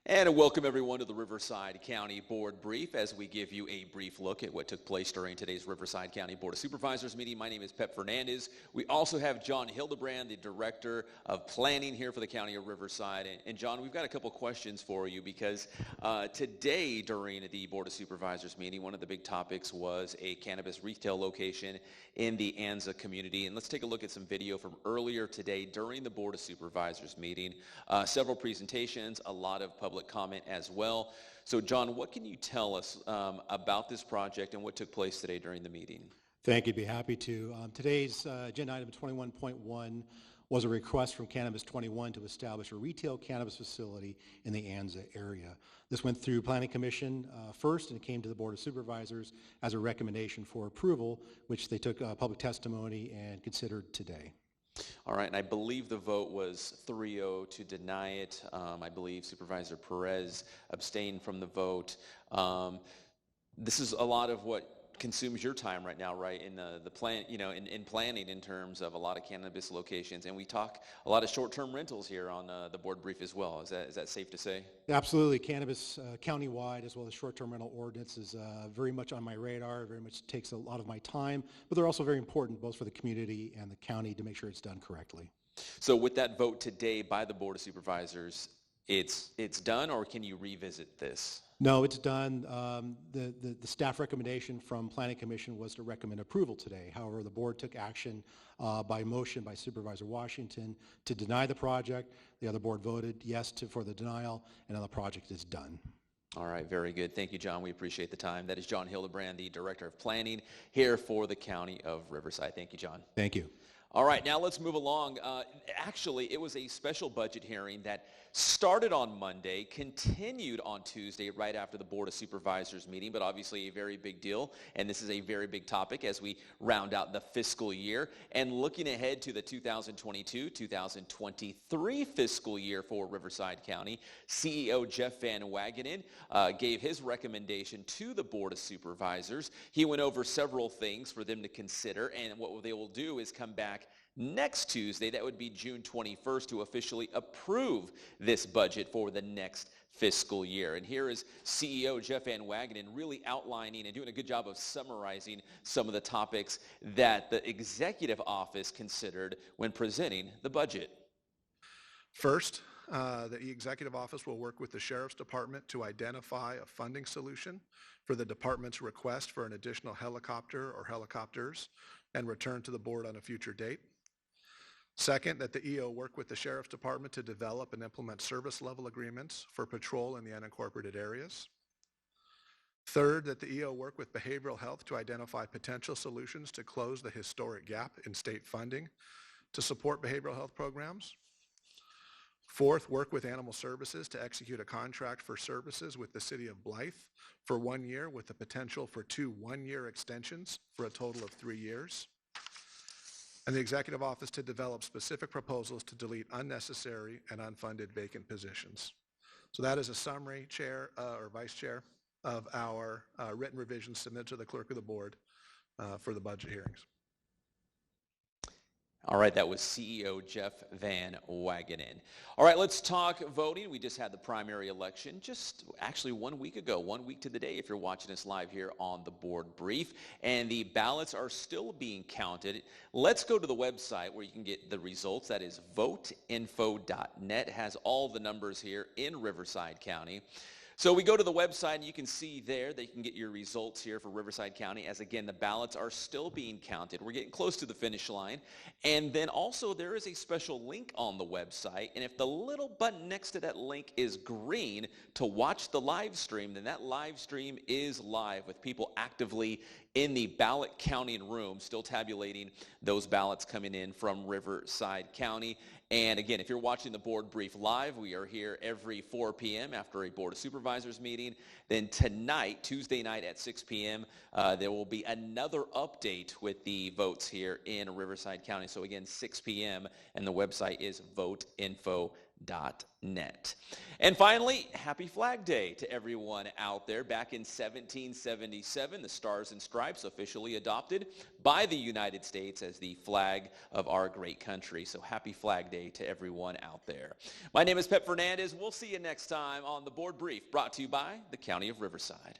And welcome everyone to the Riverside County Board Brief as we give you a brief look at what took place during today's Riverside County Board of Supervisors meeting. My name is Pep Fernandez. We also have John Hildebrand, the Director of Planning here for the County of Riverside. And John, we've got a couple questions for you because today during the Board of Supervisors meeting, one of the big topics was a cannabis retail location in the Anza community. And let's take a look at some video from earlier today during the Board of Supervisors meeting. Several presentations, a lot of public comment as well. So John, what can you tell us about this project and what took place today during the meeting? Thank you. Be happy to. Today's agenda item 21.1 was a request from Cannabis 21 to establish a retail cannabis facility in the Anza area. This went through Planning Commission first, and it came to the Board of Supervisors as a recommendation for approval, which they took public testimony and considered today. All right, and I believe the vote was 3-0 to deny it. I believe Supervisor Perez abstained from the vote. This is a lot of what consumes your time right now, right? In the plan, in planning in terms of a lot of cannabis locations, and we talk a lot of short-term rentals here on the board brief as well. Is that safe to say? Absolutely. Cannabis countywide as well as short-term rental ordinance is very much on my radar. Very much takes a lot of my time, but they're also very important both for the community and the county to make sure it's done correctly. So with that vote today by the Board of Supervisors, it's done, or can you revisit this? No, it's done. The staff recommendation from Planning Commission was to recommend approval today. However, the board took action by motion by Supervisor Washington to deny the project. The other board voted yes for the denial, and now the project is done. All right, very good. Thank you, John. We appreciate the time. That is John Hildebrand, the Director of Planning here for the County of Riverside. Thank you, John. Thank you. All right, now let's move along. Actually, it was a special budget hearing that started on Monday, continued on Tuesday right after the Board of Supervisors meeting, but obviously a very big deal, and this is a very big topic as we round out the fiscal year. And looking ahead to the 2022-2023 fiscal year for Riverside County, CEO Jeff Van Wagenen gave his recommendation to the Board of Supervisors. He went over several things for them to consider, and what they will do is come back next Tuesday, that would be June 21st, to officially approve this budget for the next fiscal year. And here is CEO Jeff Van Wagenen really outlining and doing a good job of summarizing some of the topics that the executive office considered when presenting the budget. First, the executive office will work with the Sheriff's Department to identify a funding solution for the department's request for an additional helicopter or helicopters and return to the board on a future date. Second, that the EO work with the Sheriff's Department to develop and implement service level agreements for patrol in the unincorporated areas. Third, that the EO work with behavioral health to identify potential solutions to close the historic gap in state funding to support behavioral health programs. Fourth, work with Animal Services to execute a contract for services with the City of Blythe for 1 year with the potential for 2 one-year extensions for a total of 3 years. And the Executive Office to develop specific proposals to delete unnecessary and unfunded vacant positions. So that is a summary, Chair or Vice Chair, of our written revisions submitted to the Clerk of the Board for the budget hearings. All right, that was CEO Jeff Van Wagenen. All right, let's talk voting. We just had the primary election just actually 1 week ago, 1 week to the day if you're watching us live here on the board brief. And the ballots are still being counted. Let's go to the website where you can get the results. That is voteinfo.net. It has all the numbers here in Riverside County. So we go to the website and you can see there that you can get your results here for Riverside County, as again the ballots are still being counted. We're getting close to the finish line. And then also there is a special link on the website, and if the little button next to that link is green to watch the live stream, then that live stream is live with people actively in the ballot counting room, still tabulating those ballots coming in from Riverside County. And again, if you're watching the board brief live, we are here every 4 p.m. after a Board of Supervisors meeting. Then tonight, Tuesday night at 6 p.m., there will be another update with the votes here in Riverside County. So again, 6 p.m., and the website is voteinfo.net. And finally, happy Flag Day to everyone out there. Back in 1777, the Stars and Stripes officially adopted by the United States as the flag of our great country. So happy Flag Day to everyone out there. My name is Pep Fernandez. We'll see you next time on the Board Brief, brought to you by the County of Riverside.